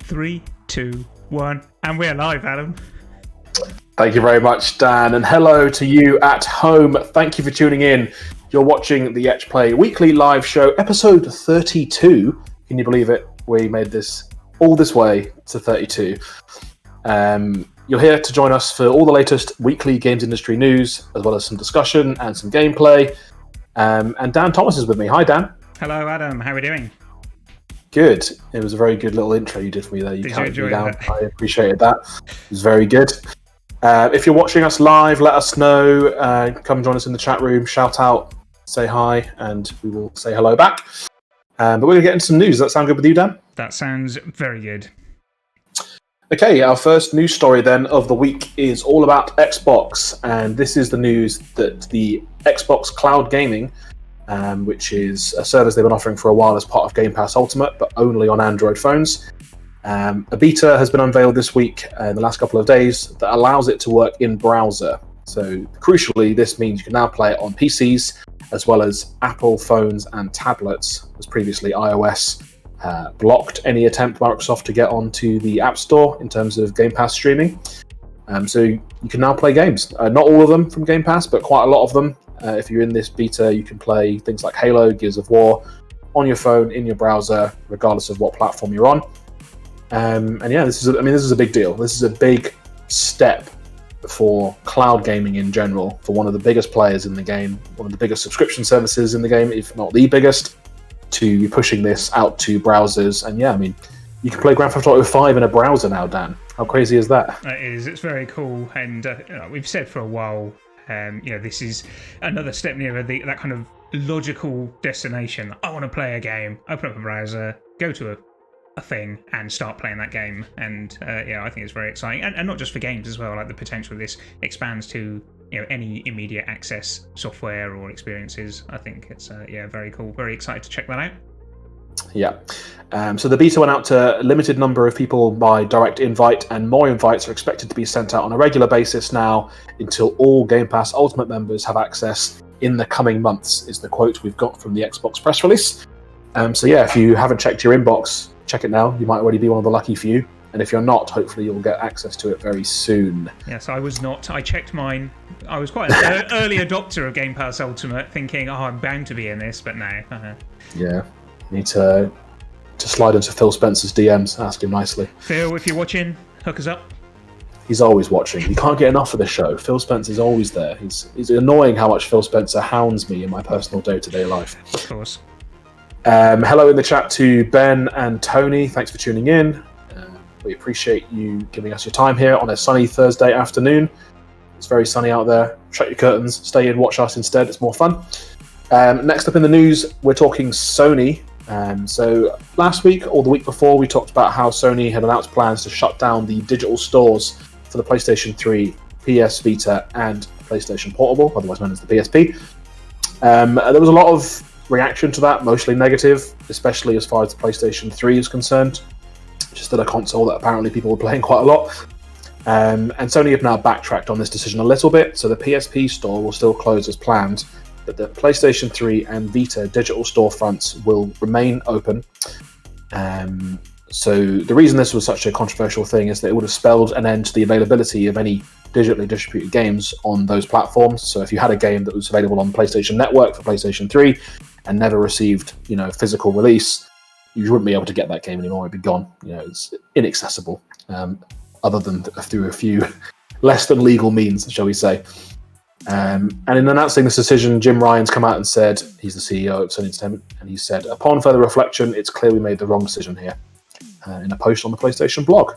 3, 2, 1, and we're live, Adam. Thank you very much, Dan, and hello to you at home. Thank you for tuning in. You're watching the Etch Play weekly live show, episode 32. Can you believe it? We made this all this way to 32. You're here to join us for all the latest weekly games industry news, as well as some discussion and some gameplay. And Dan Thomas is with me. Hi, Dan. Hello, Adam. How are we doing? Good. It was a very good little intro you did for me there. Did you enjoy that? I appreciated that. It was very good. If you're watching us live, let us know. Come join us in the chat room, shout out, say hi, and we will say hello back. But we're going to get into some news. Does that sound good with you, Dan? That sounds very good. Okay, our first news story then of the week is all about Xbox. And this is the news that the Xbox Cloud Gaming, which is a service they've been offering for a while as part of Game Pass Ultimate, but only on Android phones. A beta has been unveiled this week in the last couple of days that allows it to work in browser. So crucially, this means you can now play it on PCs as well as Apple phones and tablets, as previously iOS blocked any attempt by Microsoft to get onto the App Store in terms of Game Pass streaming. So you can now play games. Not all of them from Game Pass, but quite a lot of them. If you're in this beta, you can play things like Halo, Gears of War on your phone, in your browser, regardless of what platform you're on. And yeah, this is a big deal. This is a big step for cloud gaming in general, for one of the biggest players in the game, one of the biggest subscription services in the game, if not the biggest, to be pushing this out to browsers. And yeah, I mean, you can play Grand Theft Auto 5 in a browser now, Dan. How crazy is that? It is. It's very cool. And we've said for a while, this is another step nearer that kind of logical destination. I want to play a game, open up a browser, go to a thing and start playing that game. And I think it's very exciting. And not just for games as well, like the potential of this expands to any immediate access software or experiences. I think it's very cool. Very excited to check that out. Yeah. So the beta went out to a limited number of people by direct invite, and more invites are expected to be sent out on a regular basis now until all Game Pass Ultimate members have access in the coming months, is the quote we've got from the Xbox press release. If you haven't checked your inbox, check it now. You might already be one of the lucky few. And if you're not, hopefully you'll get access to it very soon. Yes, I was not. I checked mine. I was quite an early adopter of Game Pass Ultimate, thinking, I'm bound to be in this, but no. Yeah, you need to slide into Phil Spencer's DMs, ask him nicely. Phil, if you're watching, hook us up. He's always watching. You can't get enough of the show. Phil Spencer's always there. He's annoying how much Phil Spencer hounds me in my personal day-to-day life. Of course. Hello in the chat to Ben and Tony. Thanks for tuning in. We appreciate you giving us your time here on a sunny Thursday afternoon. It's very sunny out there. Shut your curtains. Stay in. Watch us instead. It's more fun. Next up in the news, we're talking Sony. So last week or the week before, we talked about how Sony had announced plans to shut down the digital stores for the PlayStation 3, PS Vita, and PlayStation Portable, otherwise known as the PSP. There was a lot of reaction to that, mostly negative, especially as far as the PlayStation 3 is concerned. Just that a console that apparently people were playing quite a lot. And Sony have now backtracked on this decision a little bit, so the PSP store will still close as planned, but the PlayStation 3 and Vita digital storefronts will remain open. So the reason this was such a controversial thing is that it would have spelled an end to the availability of any digitally distributed games on those platforms. So if you had a game that was available on PlayStation Network for PlayStation 3 and never received, physical release, you wouldn't be able to get that game anymore. It'd be gone. It's inaccessible, other than through a few less than legal means, shall we say. And in announcing this decision, Jim Ryan's come out and said, he's the CEO of Sony Entertainment, and he said, upon further reflection, it's clear we made the wrong decision here, in a post on the PlayStation blog.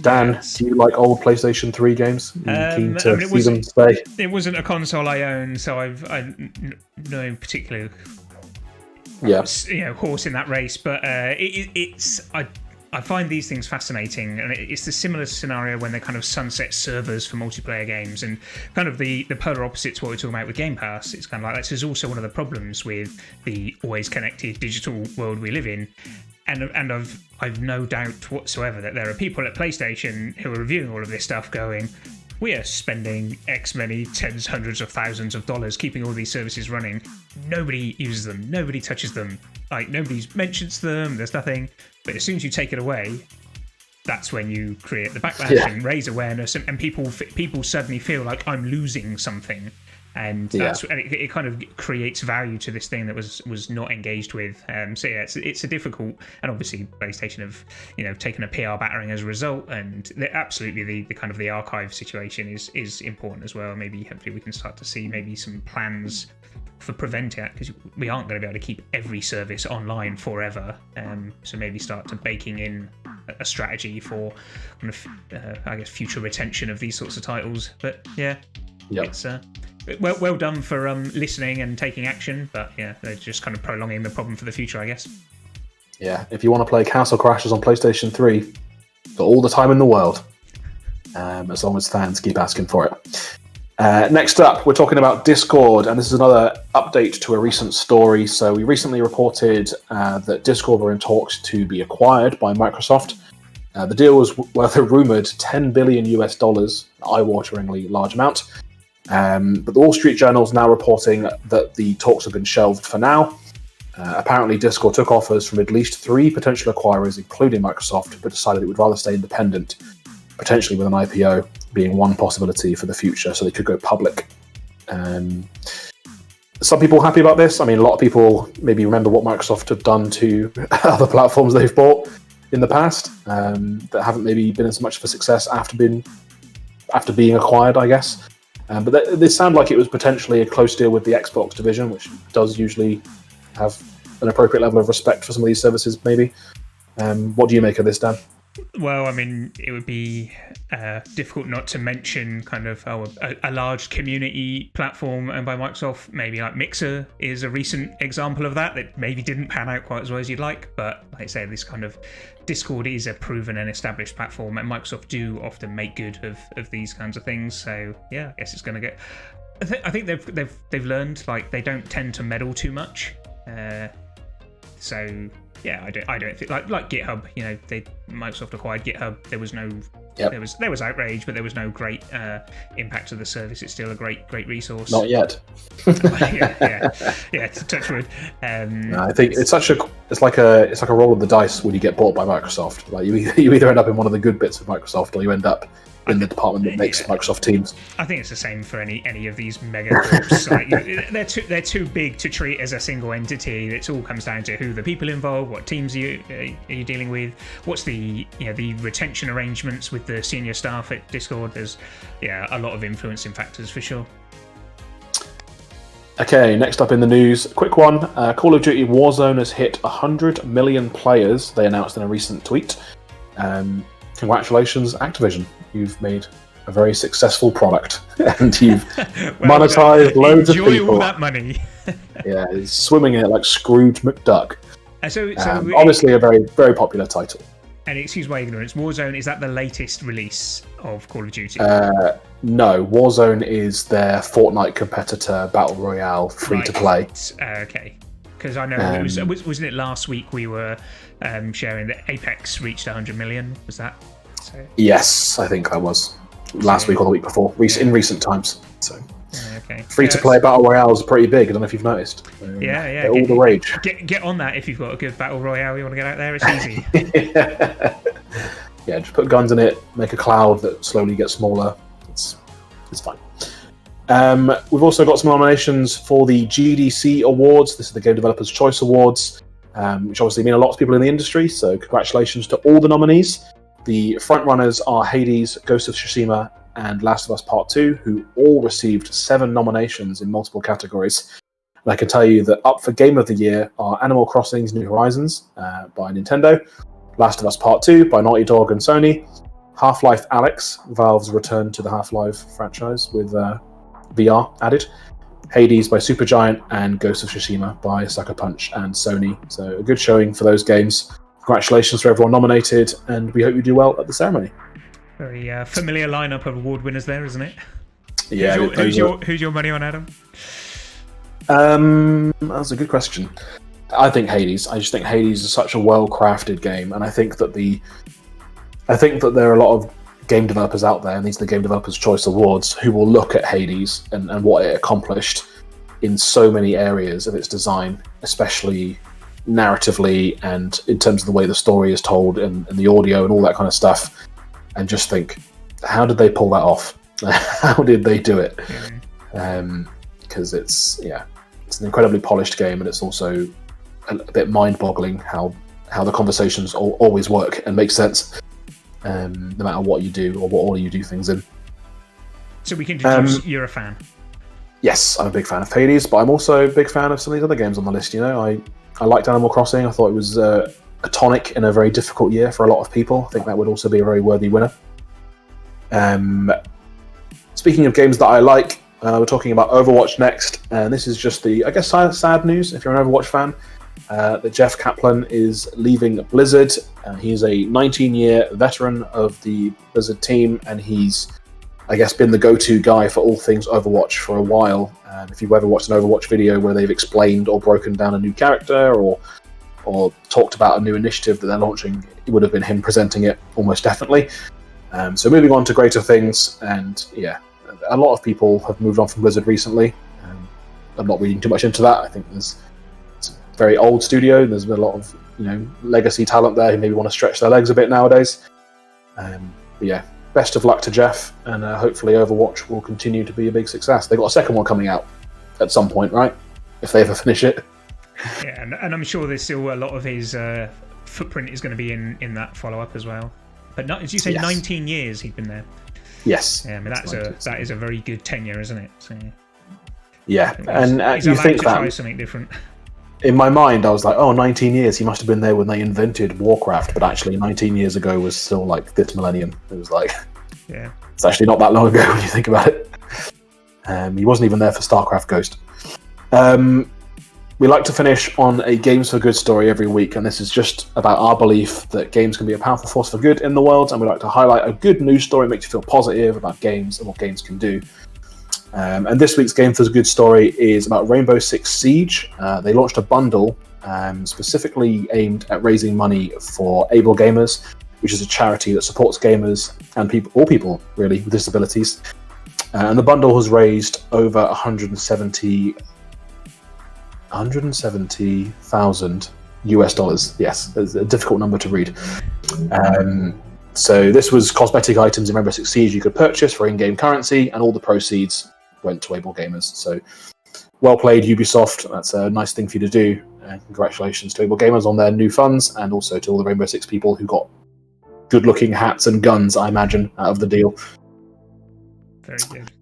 Dan, do you like old PlayStation 3 games? Are you keen to see them stay? It wasn't a console I own, so I no particular horse in that race, but I find these things fascinating, and it's the similar scenario when they kind of sunset servers for multiplayer games, and kind of the polar opposite to what we're talking about with Game Pass. It's kind of like this is also one of the problems with the always connected digital world we live in. And I've no doubt whatsoever that there are people at PlayStation who are reviewing all of this stuff going, we are spending X many tens, hundreds of thousands of dollars keeping all these services running. Nobody uses them. Nobody touches them. Like, nobody mentions them. There's nothing. But as soon as you take it away, that's when you create the backlash and raise awareness, and people suddenly feel like I'm losing something. And that's and it kind of creates value to this thing that was not engaged with. So yeah, it's a difficult, and obviously PlayStation have taken a PR battering as a result, and absolutely the kind of the archive situation is important as well. Maybe hopefully we can start to see maybe some plans for preventing that, because we aren't going to be able to keep every service online forever. So maybe start to baking in a strategy for kind of I guess future retention of these sorts of titles. But it's well done for listening and taking action, but yeah, they're just kind of prolonging the problem for the future, I guess. Yeah, if you want to play Castle Crashers on PlayStation 3 for all the time in the world, as long as fans keep asking for it. Next up, we're talking about Discord, and this is another update to a recent story. So we recently reported that Discord were in talks to be acquired by Microsoft. The deal was worth a rumored $10 billion, eye-wateringly large amount. But the Wall Street Journal is now reporting that the talks have been shelved for now. Apparently, Discord took offers from at least 3 potential acquirers, including Microsoft, but decided it would rather stay independent, potentially with an IPO being one possibility for the future, so they could go public. Some people happy about this. I mean, a lot of people maybe remember what Microsoft have done to other platforms they've bought in the past that haven't maybe been as much of a success after being acquired, I guess. But this sounded like it was potentially a close deal with the Xbox division, which does usually have an appropriate level of respect for some of these services, maybe. What do you make of this, Dan? Well, I mean, it would be difficult not to mention kind of a large community platform owned by Microsoft. Maybe like Mixer is a recent example of that maybe didn't pan out quite as well as you'd like. But like I say, this kind of Discord is a proven and established platform, and Microsoft do often make good of these kinds of things. So yeah, I guess it's going to get. I think they've learned, like, they don't tend to meddle too much. So yeah, I don't think like GitHub. Microsoft acquired GitHub. There was no there was outrage, but there was no great impact to the service. It's still a great resource. Not yet. yeah. To touch wood. I think it's like a roll of the dice when you get bought by Microsoft. Like you either end up in one of the good bits of Microsoft, or you end up in the department that makes Microsoft Teams. I think it's the same for any of these mega groups. Like, they're too big to treat as a single entity. It all comes down to who the people involved, what teams are you dealing with, what's the the retention arrangements with the senior staff at Discord. There's a lot of influencing factors for sure. Okay, next up in the news, quick one. Call of Duty Warzone has hit 100 million players, they announced in a recent tweet. Congratulations, Activision. You've made a very successful product, and you've monetized loads of people. Enjoy all that money. Yeah, it's swimming in it like Scrooge McDuck. So obviously a very, very popular title. And excuse my ignorance, Warzone, is that the latest release of Call of Duty? No, Warzone is their Fortnite competitor, Battle Royale, free-to-play. Okay. Because I know wasn't it last week we were sharing that Apex reached 100 million? Was that? So? Yes, I think I was. Last week or the week before, in recent times. So okay. Free-to-play Battle Royale is pretty big. I don't know if you've noticed. They're all the rage. Get on that if you've got a good Battle Royale you want to get out there. It's easy. Yeah, just put guns in it, make a cloud that slowly gets smaller. It's fine. We've also got some nominations for the GDC Awards. This is the Game Developers Choice Awards, which obviously mean a lot to people in the industry, so congratulations to all the nominees. The frontrunners are Hades, Ghost of Tsushima, and Last of Us Part 2, who all received 7 nominations in multiple categories. And I can tell you that up for Game of the Year are Animal Crossing's New Horizons by Nintendo, Last of Us Part 2 by Naughty Dog and Sony, Half-Life Alyx, Valve's return to the Half-Life franchise with VR added, Hades by Supergiant, and Ghost of Tsushima by Sucker Punch and Sony. So a good showing for those games. Congratulations to everyone nominated, and we hope you do well at the ceremony. Very familiar lineup of award winners there, isn't it? Yeah. Who's your money on, Adam? That's a good question. I think Hades. I just think Hades is such a well-crafted game, and I think that there are a lot of game developers out there, and these are the Game Developers' Choice Awards, who will look at Hades and what it accomplished in so many areas of its design, especially narratively and in terms of the way the story is told and the audio and all that kind of stuff, and just think, how did they pull that off? How did they do it? Because it's an incredibly polished game, and it's also a bit mind-boggling how the conversations always work and make sense, no matter what you do or what order you do things in. So we can deduce you're a fan. Yes, I'm a big fan of Hades, but I'm also a big fan of some of these other games on the list. I liked Animal Crossing. I thought it was a tonic in a very difficult year for a lot of people. I think that would also be a very worthy winner. Speaking of games that I like, we're talking about Overwatch next, and this is just the, I guess, sad news if you're an Overwatch fan, that Jeff Kaplan is leaving Blizzard. He's a 19-year veteran of the Blizzard team, and he's, I guess, been the go-to guy for all things Overwatch for a while. If you've ever watched an Overwatch video where they've explained or broken down a new character or talked about a new initiative that they're launching, it would have been him presenting it almost definitely. So moving on to greater things, and a lot of people have moved on from Blizzard recently. I'm not reading too much into that. I think it's a very old studio. There's been a lot of legacy talent there who maybe want to stretch their legs a bit nowadays. Best of luck to Jeff, and hopefully Overwatch will continue to be a big success. They've got a second one coming out at some point, right? If they ever finish it. Yeah, and I'm sure there's still a lot of his footprint is going to be in that follow-up as well. But as you say, 19 years he'd been there. Yes. Yeah, I mean, that is a very good tenure, isn't it? So, yeah, and he's you allowed think to that... try something different. In my mind, I was like, 19 years, he must have been there when they invented Warcraft, but actually 19 years ago was still like this millennium. It was like, it's actually not that long ago when you think about it. He wasn't even there for StarCraft Ghost. We like to finish on a Games for Good story every week, and this is just about our belief that games can be a powerful force for good in the world, and we like to highlight a good news story that makes you feel positive about games and what games can do. And this week's Game for Good story is about Rainbow Six Siege. They launched a bundle specifically aimed at raising money for Able Gamers, which is a charity that supports gamers and all people really with disabilities. And the bundle has raised over $170,000 US. Yes, it's a difficult number to read. So this was cosmetic items in Rainbow Six Siege you could purchase for in-game currency, and all the proceeds went to Able Gamers. So well played, Ubisoft. That's a nice thing for you to do. Congratulations to Able Gamers on their new funds, and also to all the Rainbow Six people who got good-looking hats and guns, I imagine, out of the deal. Very good.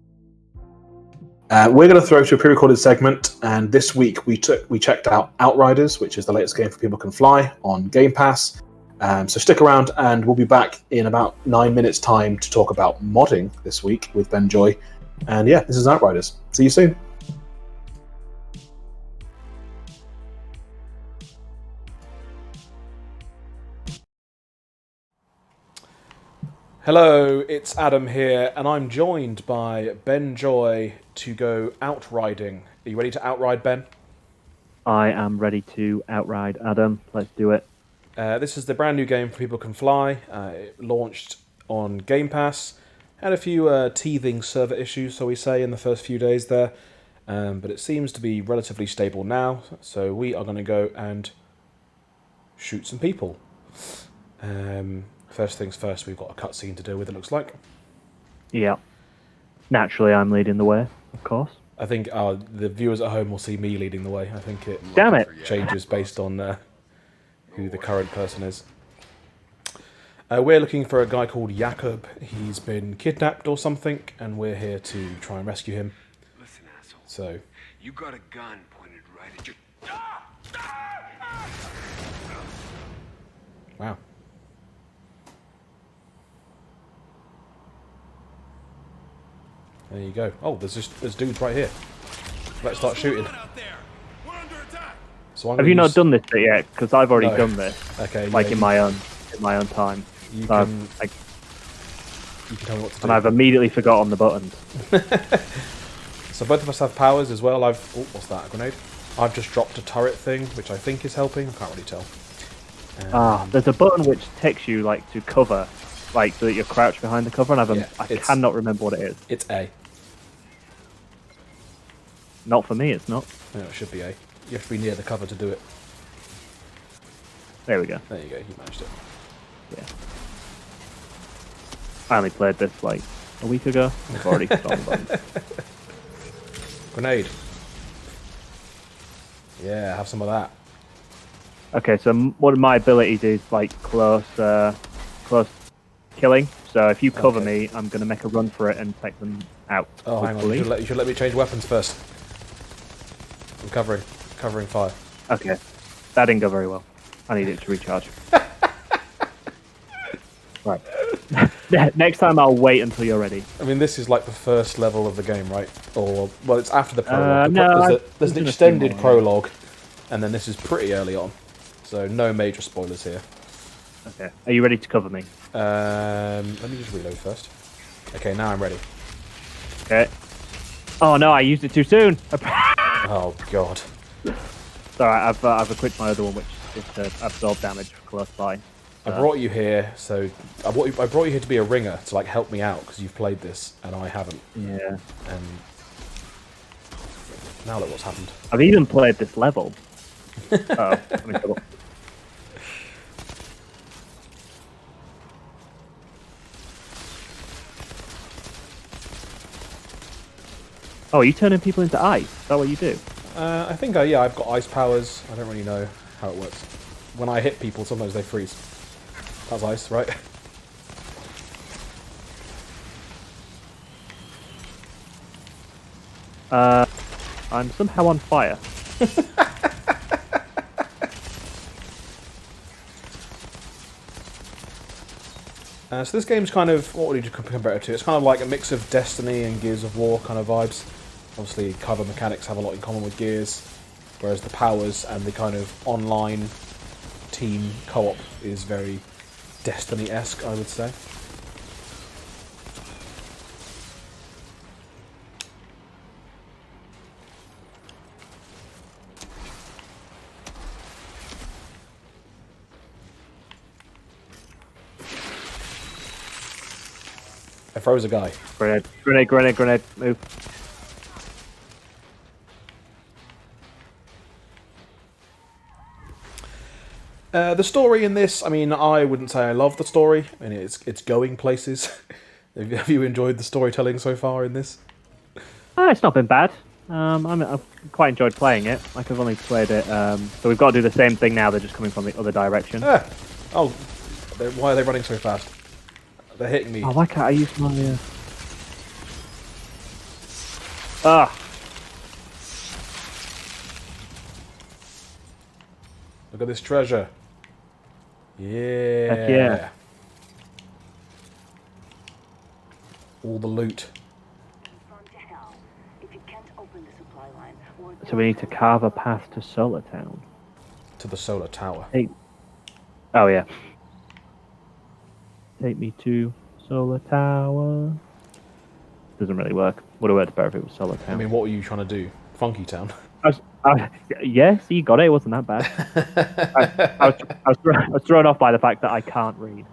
We're going to throw to a pre-recorded segment, and this week we checked out Outriders, which is the latest game for People Can Fly on Game Pass. So stick around, and we'll be back in about 9 minutes' time to talk about modding this week with Ben Joy. And this is Outriders. See you soon. Hello, it's Adam here, and I'm joined by Ben Joy to go outriding. Are you ready to outride, Ben? I am ready to outride Adam. Let's do it. This is the brand new game for People Can Fly. It launched on Game Pass. Had a few teething server issues, so we say, in the first few days there. But it seems to be relatively stable now, so we are going to go and shoot some people. First things first, we've got a cutscene to deal with, it looks like. Yeah. Naturally, I'm leading the way, of course. I think the viewers at home will see me leading the way. I think it Damn it. changes based on who the current person is. We're looking for a guy called Jakob. He's been kidnapped or something, and we're here to try and rescue him. Listen, asshole. So, you got a gun pointed right at your... wow. There you go. Oh, there's dudes right here. Let's start shooting. So have you not done this bit yet? Because I've already No. done this. Okay. Like in my own time. You So can tell me what to do. and I've immediately forgotten the buttons. So both of us have powers as well. Oh, what's that? A grenade? I've just dropped a turret thing, which I think is helping. I can't really tell. There's a button which takes you like to cover, like so that you're crouched behind the cover, and Yeah, I cannot remember what it is. It's A. Not for me, it's not. No, it should be A. You have to be near the cover to do it. There we go. There you go, you managed it. Yeah. I only played this like a week ago. I've already forgotten about it. Grenade. Yeah, have some of that. Okay, so one of my abilities is like close killing. So if you cover me, I'm going to make a run for it and take them out. Oh, hang on. You should let me change weapons first. I'm covering fire. Okay, that didn't go very well. I need it to recharge. Right. Next time I'll wait until you're ready. I mean, this is like the first level of the game, right? Or, well, it's after the prologue. There's an extended prologue, and then this is pretty early on. So no major spoilers here. Okay. Are you ready to cover me? Let me just reload first. Okay, now I'm ready. Okay. Oh no, I used it too soon. Oh god. Sorry, I've equipped my other one, which is to absorb damage close by. I brought you here, so I brought you here to be a ringer to like help me out because you've played this and I haven't. Yeah. And now look what's happened. I've even played this level. Let me double. Oh, are you turning people into ice? Is that what you do? I think, yeah, I've got ice powers. I don't really know how it works. When I hit people, sometimes they freeze. That's ice, right? I'm somehow on fire. So this game's kind of, what would you compare it to? It's kind of like a mix of Destiny and Gears of War kind of vibes. Obviously, cover mechanics have a lot in common with Gears, whereas the powers and the kind of online team co-op is very Destiny-esque, I would say. I froze a guy. Grenade, move. The story in this, I mean, I wouldn't say I love the story. I mean, it's going places. Have you enjoyed the storytelling so far in this? It's not been bad. I've quite enjoyed playing it. Like, I've only played it. So we've got to do the same thing now. They're just coming from the other direction. Oh, why are they running so fast? They're hitting me. Oh, why can't I use my... Ah! Look at this treasure. Yeah. Heck yeah. All the loot. So we need to carve a path to Solar Town. To the solar tower. Hey. Oh, yeah. Take me to Solar Tower. Doesn't really work. Would have worked better if it was Solar Town. I mean, what were you trying to do? Funky Town? Yes, you got it. It wasn't that bad. I was thrown off by the fact that I can't read.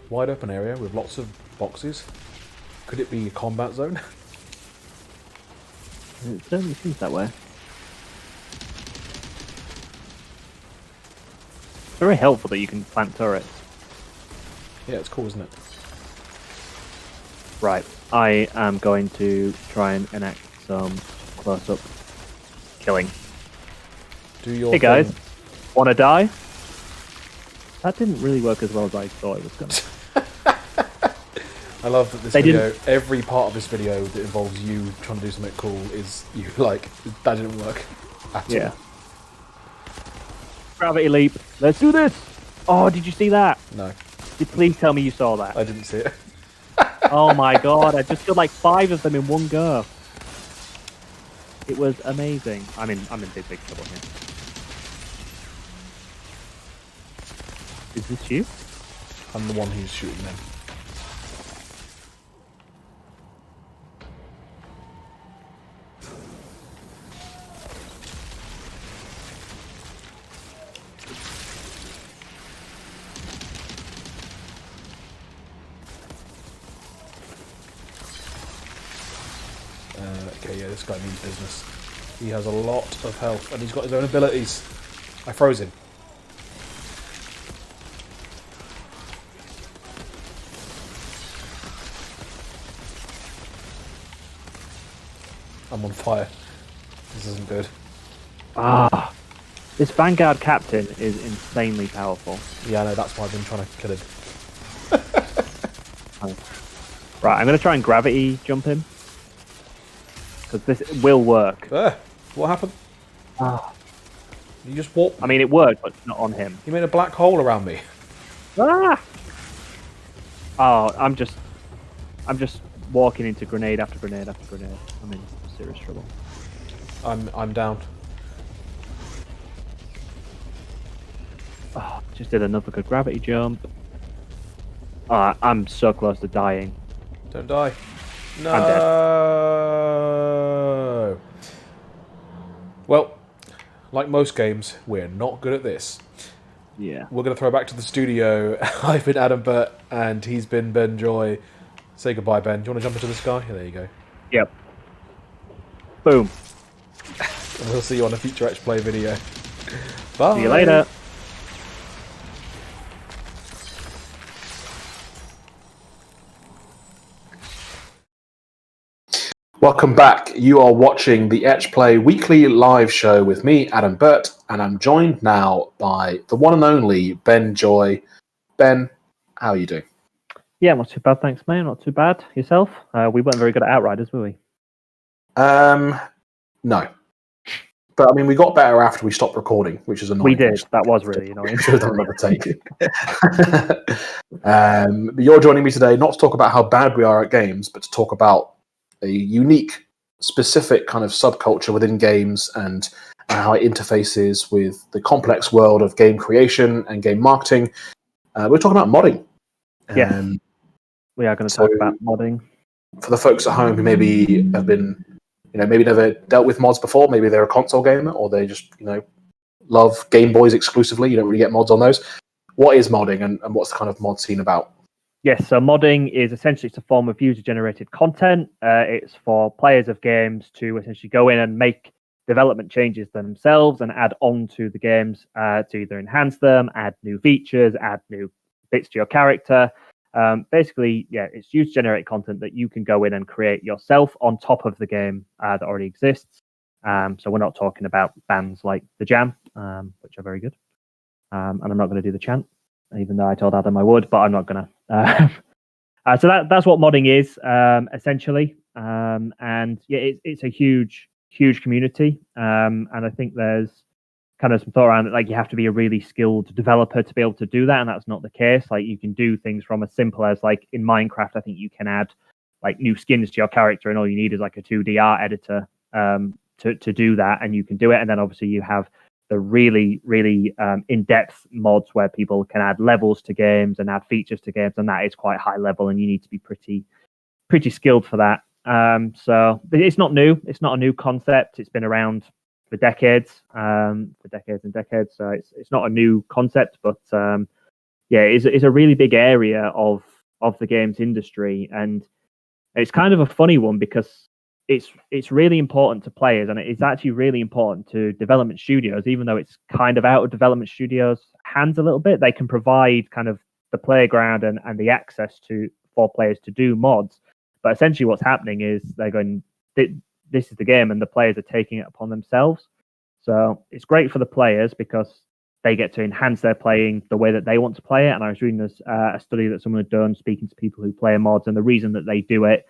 Wide open area with lots of boxes. Could it be a combat zone? It certainly seems that way. Very helpful that you can plant turrets. Yeah, it's cool, isn't it? Right, I am going to try and enact some close-up killing. Do your Hey guys, thing. wanna die? That didn't really work as well as I thought it was gonna. I love that this video, every part of this video that involves you trying to do something cool is you like, that didn't work at all. Gravity leap, let's do this! Oh, did you see that? No. Please tell me you saw that. I didn't see it. Oh my god, I just killed like 5 of them in one go. It was amazing. I'm in big trouble here. Is this you? I'm the one who's shooting them. this guy means business. He has a lot of health, and he's got his own abilities. I froze him. I'm on fire. This isn't good. This Vanguard captain is insanely powerful. Yeah, I know, that's why I've been trying to kill him. Right, I'm going to try and gravity jump him. Because this will work. What happened? You just walked. I mean, it worked, but not on him. You made a black hole around me. Oh, I'm just walking into grenade after grenade after grenade. I'm in serious trouble. I'm down. Just did another good gravity jump. I'm so close to dying. Don't die. No. I'm dead. Well, like most games, we're not good at this. Yeah. We're going to throw back to the studio. I've been Adam Burt, and he's been Ben Joy. Say goodbye, Ben. Do you want to jump into the sky? Yeah, there you go. Yep. Boom. And we'll see you on a future Etch Play video. Bye. See you later. Welcome back. You are watching the Etch Play weekly live show with me, Adam Burt, and I'm joined now by the one and only Ben Joy. Ben, how are you doing? Yeah, not too bad, thanks, mate. Not too bad. Yourself? We weren't very good at Outriders, were we? No. But I mean, we got better after we stopped recording, which is annoying. We did. That was really annoying. Should have done another take. But you're joining me today not to talk about how bad we are at games, but to talk about a unique, specific kind of subculture within games and how it interfaces with the complex world of game creation and game marketing. We're talking about modding. Yes. We are going to talk about modding. For the folks at home who maybe have been, maybe never dealt with mods before, maybe they're a console gamer or they just, love Game Boys exclusively, you don't really get mods on those. What is modding and what's the kind of mod scene about? Yes, so modding is essentially it's a form of user-generated content. It's for players of games to essentially go in and make development changes themselves and add on to the games to either enhance them, add new features, add new bits to your character. Basically, it's user-generated content that you can go in and create yourself on top of the game that already exists. So we're not talking about bands like The Jam, which are very good. And I'm not going to do the chant, even though I told Adam I would, but I'm not going to. So that's what modding is, essentially. And yeah, it's a huge community. And I think there's kind of some thought around it, like you have to be a really skilled developer to be able to do that, and that's not the case. Like you can do things from as simple as like in Minecraft, I think you can add like new skins to your character, and all you need is like a 2D art editor to do that, and you can do it. And then obviously you have the really in-depth mods where people can add levels to games and add features to games, and that is quite high level, and you need to be pretty skilled for that. So it's not new. It's not a new concept. It's been around for decades, and decades. So it's not a new concept, but it's a really big area of the games industry, and it's kind of a funny one because it's really important to players, and it's actually really important to development studios, even though it's kind of out of development studios' hands a little bit. They can provide kind of the playground and the access for players to do mods, but essentially what's happening is they're going, this is the game, and the players are taking it upon themselves. So it's great for the players because they get to enhance their playing the way that they want to play it. And I was reading a study that someone had done speaking to people who play mods, and the reason that they do it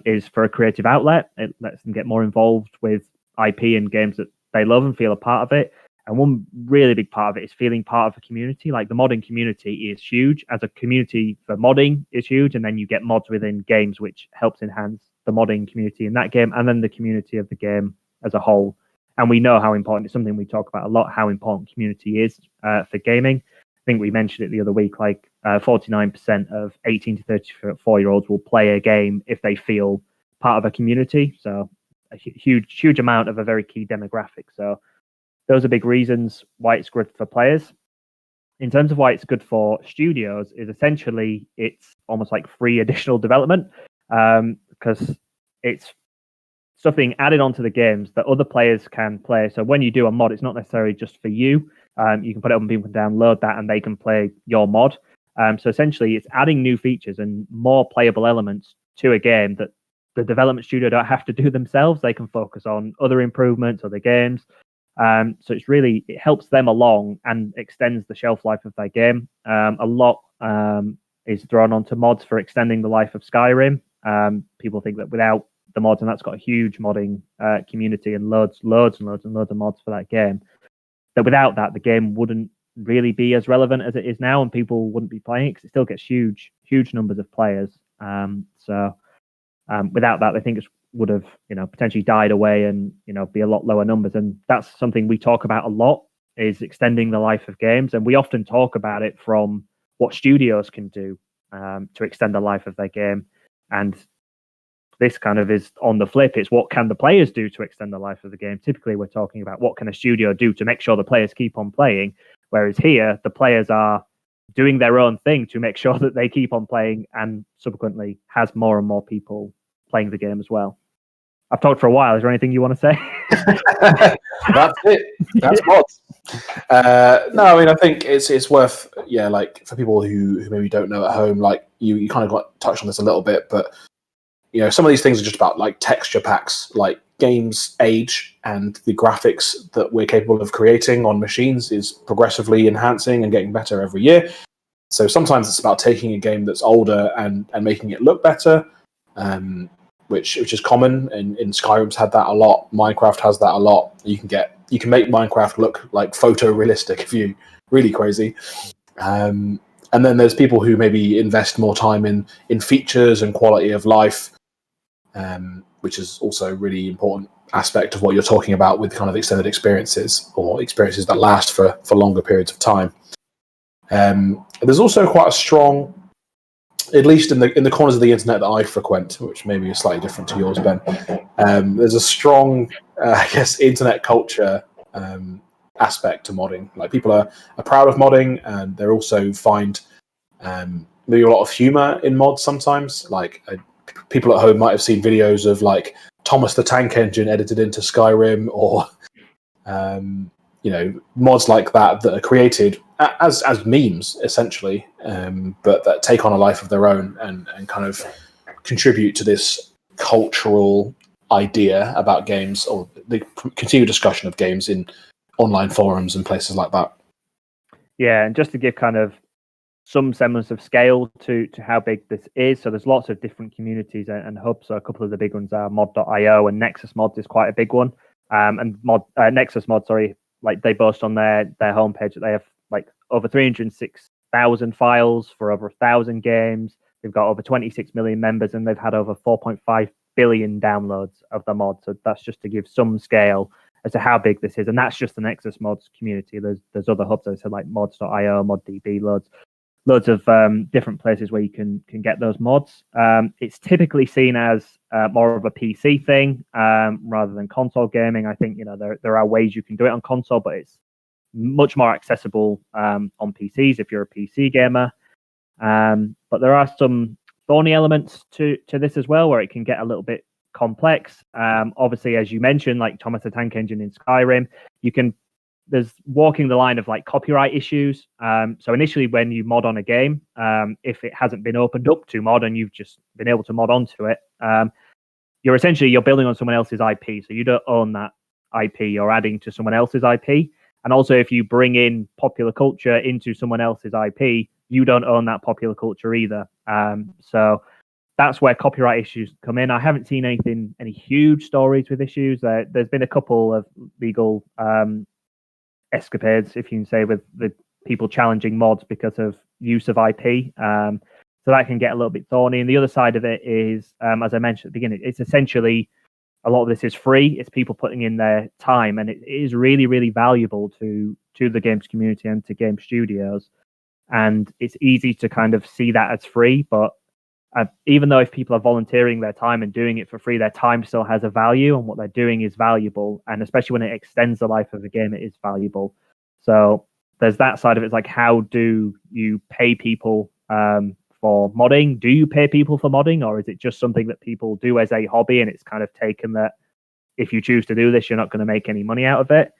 is for a creative outlet. It lets them get more involved with IP and games that they love and feel a part of it. And one really big part of it is feeling part of a community. Like the modding community is huge. As a community for modding is huge, and then you get mods within games, which helps enhance the modding community in that game, and then the community of the game as a whole. And we know how important, it's something we talk about a lot, how important community is for gaming. I think we mentioned it the other week, like 49% of 18 to 34-year-olds will play a game if they feel part of a community. So a huge amount of a very key demographic. So those are big reasons why it's good for players. In terms of why it's good for studios, is essentially it's almost like free additional development, because it's stuff being added onto the games that other players can play. So when you do a mod, it's not necessarily just for you. You can put it up and people can download that and they can play your mod. So essentially, it's adding new features and more playable elements to a game that the development studio don't have to do themselves. They can focus on other improvements, other games. So it helps them along and extends the shelf life of their game. A lot is thrown onto mods for extending the life of Skyrim. People think that without the mods, and that's got a huge modding community and loads of mods for that game, that without that, the game wouldn't really be as relevant as it is now, and people wouldn't be playing it because it still gets huge numbers of players. Without that, I think it would have potentially died away and be a lot lower numbers. And that's something we talk about a lot, is extending the life of games, and we often talk about it from what studios can do to extend the life of their game. And this kind of is on the flip. It's what can the players do to extend the life of the game. Typically, we're talking about what can a studio do to make sure the players keep on playing. Whereas here, the players are doing their own thing to make sure that they keep on playing and subsequently has more and more people playing the game as well. I've talked for a while. Is there anything you want to say? That's it. That's mods. No, I mean, I think it's worth, like for people who maybe don't know at home, like you kind of got touched on this a little bit, but some of these things are just about like texture packs, like games age and the graphics that we're capable of creating on machines is progressively enhancing and getting better every year. So sometimes it's about taking a game that's older and making it look better, which is common. In Skyrim's had that a lot. Minecraft has that a lot. You can make Minecraft look like photorealistic if you really crazy. And then there's people who maybe invest more time in features and quality of life, which is also a really important aspect of what you're talking about with kind of extended experiences or experiences that last for longer periods of time. There's also quite a strong, at least in the corners of the internet that I frequent, which maybe is slightly different to yours, Ben. There's a strong, internet culture aspect to modding. Like people are proud of modding, and they also find maybe a lot of humor in mods sometimes. Like people at home might have seen videos of like Thomas the Tank Engine edited into Skyrim, or mods like that are created as memes essentially, but that take on a life of their own and kind of contribute to this cultural idea about games, or the continued discussion of games in online forums and places like that. Yeah, and just to give kind of some semblance of scale to how big this is. So there's lots of different communities and hubs. So a couple of the big ones are mod.io, and Nexus Mods is quite a big one. And Nexus Mods, like they boast on their homepage that they have like over 306,000 files for over 1,000 games. They've got over 26 million members, and they've had over 4.5 billion downloads of the mod. So that's just to give some scale as to how big this is. And that's just the Nexus Mods community. There's other hubs, as I said, like mods.io, ModDB, loads of different places where you can get those mods. It's typically seen as more of a PC thing rather than console gaming. I think there are ways you can do it on console, but it's much more accessible on PCs if you're a PC gamer. But there are some thorny elements to this as well, where it can get a little bit complex. Obviously, as you mentioned, like Thomas the Tank Engine in Skyrim, there's walking the line of like copyright issues. So initially when you mod on a game, if it hasn't been opened up to mod and you've just been able to mod onto it, you're building on someone else's IP. So you don't own that IP, you're adding to someone else's IP. And also if you bring in popular culture into someone else's IP, you don't own that popular culture either. So that's where copyright issues come in. I haven't seen any huge stories with issues. There's been a couple of legal escapades, if you can say, with the people challenging mods because of use of IP. So that can get a little bit thorny. And the other side of it is, as I mentioned at the beginning, it's essentially a lot of this is free. It's people putting in their time, and it is really, really valuable to the games community and to game studios. And it's easy to kind of see that as free, but even though if people are volunteering their time and doing it for free, their time still has a value, and what they're doing is valuable. And especially when it extends the life of the game, it is valuable. So there's that side of it. It's like, how do you pay people for modding? Do you pay people for modding, or is it just something that people do as a hobby, and it's kind of taken that if you choose to do this, you're not going to make any money out of it.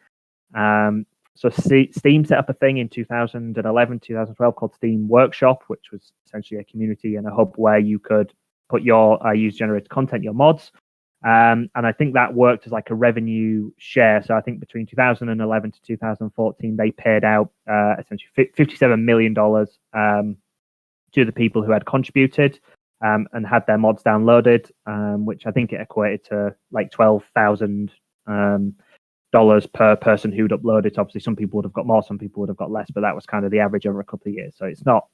So Steam set up a thing in 2011, 2012 called Steam Workshop, which was essentially a community and a hub where you could put your user-generated content, your mods. And I think that worked as like a revenue share. So I think between 2011 to 2014, they paid out essentially $57 million to the people who had contributed and had their mods downloaded, which I think it equated to like $12,000 per person who'd uploaded. Obviously, some people would have got more, some people would have got less, but that was kind of the average over a couple of years. So it's not,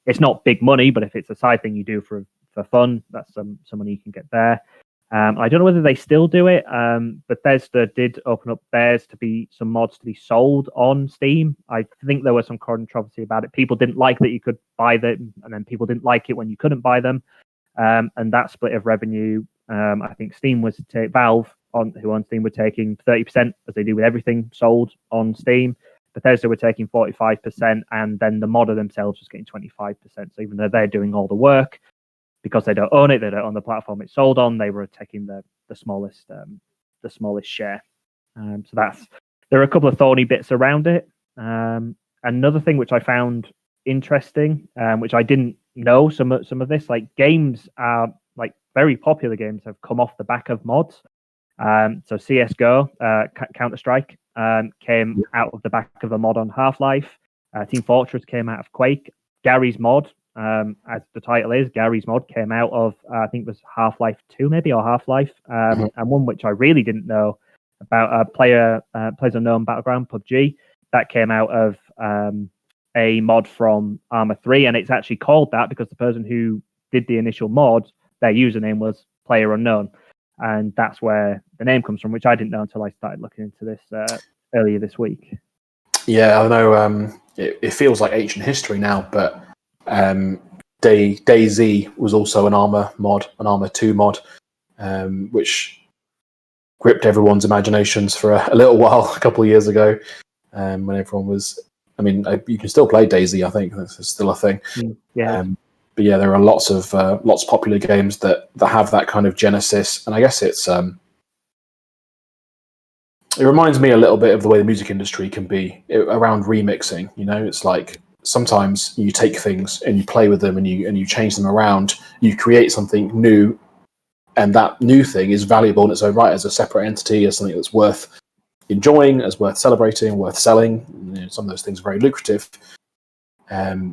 it's not big money, but if it's a side thing you do for fun, that's some money you can get there. I don't know whether they still do it. Bethesda did open up theirs to be some mods to be sold on Steam. I think there was some controversy about it. People didn't like that you could buy them, and then people didn't like it when you couldn't buy them. And that split of revenue, I think Steam was Valve, who on Steam were taking 30%, as they do with everything sold on Steam. Bethesda were taking 45%, and then the modder themselves was getting 25%. So even though they're doing all the work, because they don't own it, they don't own the platform it's sold on, they were taking the smallest share. So there are a couple of thorny bits around it. Another thing which I found interesting, which I didn't know, some of this, like games are like very popular games have come off the back of mods. So CS:GO, Counter-Strike, came out of the back of a mod on Half-Life. Team Fortress came out of Quake. Gary's mod, as the title is, Gary's mod came out of I think it was Half-Life 2 maybe, or Half-Life, and one which I really didn't know about, plays unknown battleground, PUBG, that came out of a mod from Arma 3, and it's actually called that because the person who did the initial mod, their username was Player Unknown, and that's where the name comes from, which I didn't know until I started looking into this earlier this week. Yeah, I know it feels like ancient history now, but DayZ was also an Arma mod, an Arma 2 mod, which gripped everyone's imaginations for a little while a couple of years ago, when everyone was... I mean, you can still play DayZ, I think. That's still a thing. Yeah. But yeah, there are lots of popular games that have that kind of genesis, and I guess it reminds me a little bit of the way the music industry can be around remixing. It's like sometimes you take things and you play with them and you change them around. You create something new, and that new thing is valuable in its own right as a separate entity, as something that's worth enjoying, as worth celebrating, worth selling. Some of those things are very lucrative.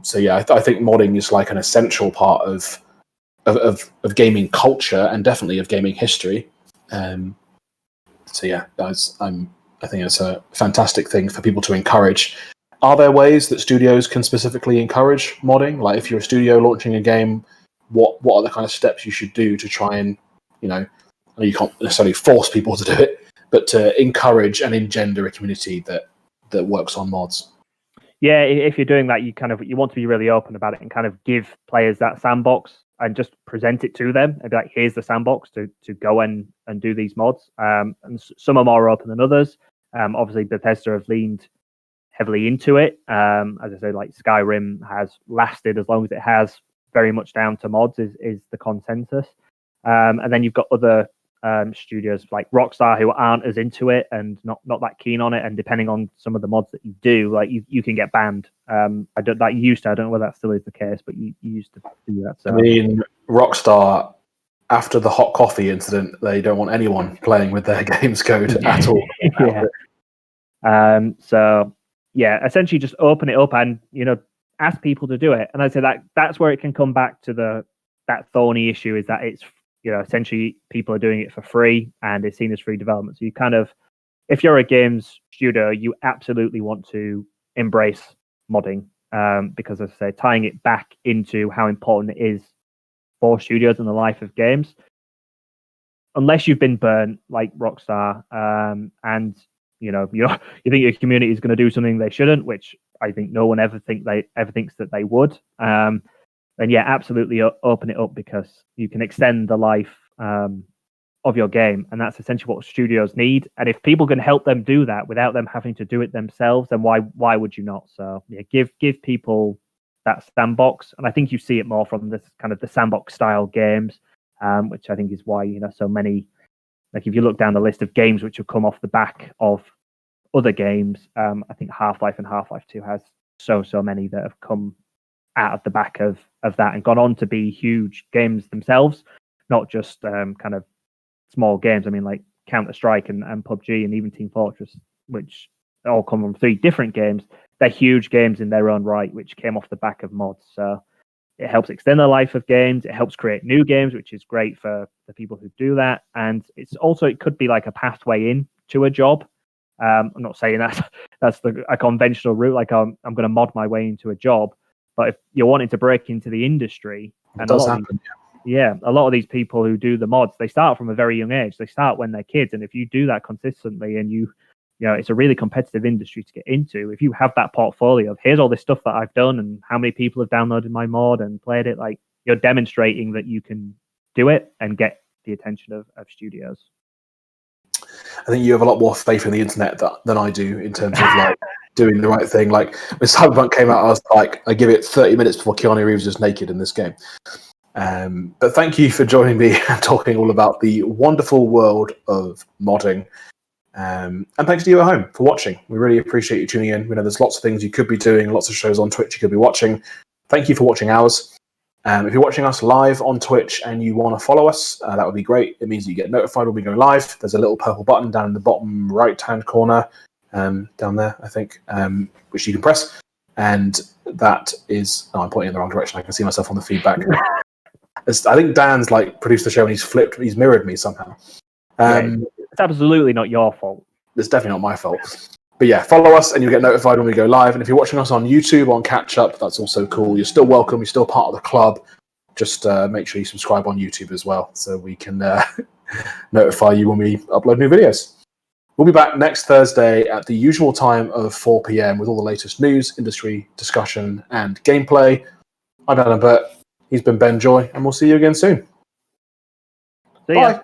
So yeah, I think modding is like an essential part of gaming culture, and definitely of gaming history. So yeah, guys, I think it's a fantastic thing for people to encourage. Are there ways that studios can specifically encourage modding? Like if you're a studio launching a game, what are the kind of steps you should do to try and, you can't necessarily force people to do it, but to encourage and engender a community that works on mods? Yeah, if you're doing that, you want to be really open about it and kind of give players that sandbox and just present it to them and be like, here's the sandbox to go and do these mods. And some are more open than others. Obviously, Bethesda have leaned heavily into it. As I say, like Skyrim has lasted as long as it has, very much down to mods is the consensus. And then you've got other studios like Rockstar who aren't as into it and not that keen on it, and depending on some of the mods that you do, like you can get banned. I don't know whether that still is the case, but you used to do that. So. I mean, Rockstar, after the hot coffee incident, they don't want anyone playing with their game's code at all. Yeah. So yeah, essentially just open it up and ask people to do it. And I'd say that's where it can come back to that thorny issue, is that it's essentially people are doing it for free and it's seen as free development. So you kind of, if you're a games studio, you absolutely want to embrace modding, because as I say, tying it back into how important it is for studios and the life of games. Unless you've been burnt like Rockstar, and you think your community is going to do something they shouldn't, which I think no one ever thinks that they would. Then yeah, absolutely open it up, because you can extend the life of your game, and that's essentially what studios need. And if people can help them do that without them having to do it themselves, then why would you not? So yeah, give people that sandbox, and I think you see it more from this kind of the sandbox style games, which I think is why so many Like if you look down the list of games which have come off the back of other games, I think Half-Life and Half-Life 2 has so many that have come out of the back of that and gone on to be huge games themselves, not just kind of small games. I mean, like Counter-Strike and PUBG and even Team Fortress, which all come from 3 different games. They're huge games in their own right, which came off the back of mods. So it helps extend the life of games. It helps create new games, which is great for the people who do that. And it's also, it could be like a pathway in to a job. I'm not saying that's a conventional route, like I'm going to mod my way into a job. But if you're wanting to break into the industry, it does happen. A lot of these people who do the mods, they start from a very young age. They start when they're kids. And if you do that consistently and you know, it's a really competitive industry to get into. If you have that portfolio of here's all this stuff that I've done and how many people have downloaded my mod and played it, like you're demonstrating that you can do it and get the attention of studios. I think you have a lot more faith in the internet than I do in terms of like doing the right thing. Like when Cyberpunk came out, I was like, I give it 30 minutes before Keanu Reeves is naked in this game. But thank you for joining me and talking all about the wonderful world of modding. And thanks to you at home for watching. We really appreciate you tuning in. We know there's lots of things you could be doing, lots of shows on Twitch you could be watching. Thank you for watching ours. If you're watching us live on Twitch and you want to follow us, that would be great. It means you get notified when we go live. There's a little purple button down in the bottom right-hand corner, down there, I think, which you can press. And that is... Oh, I'm pointing in the wrong direction. I can see myself on the feedback. I think Dan's like produced the show and he's mirrored me somehow. It's absolutely not your fault. It's definitely not my fault. But yeah, follow us and you'll get notified when we go live. And if you're watching us on YouTube on Catch Up, that's also cool. You're still welcome. You're still part of the club. Just make sure you subscribe on YouTube as well so we can notify you when we upload new videos. We'll be back next Thursday at the usual time of 4 p.m. with all the latest news, industry discussion, and gameplay. I'm Alan Burt. He's been Ben Joy, and we'll see you again soon. See ya. Bye.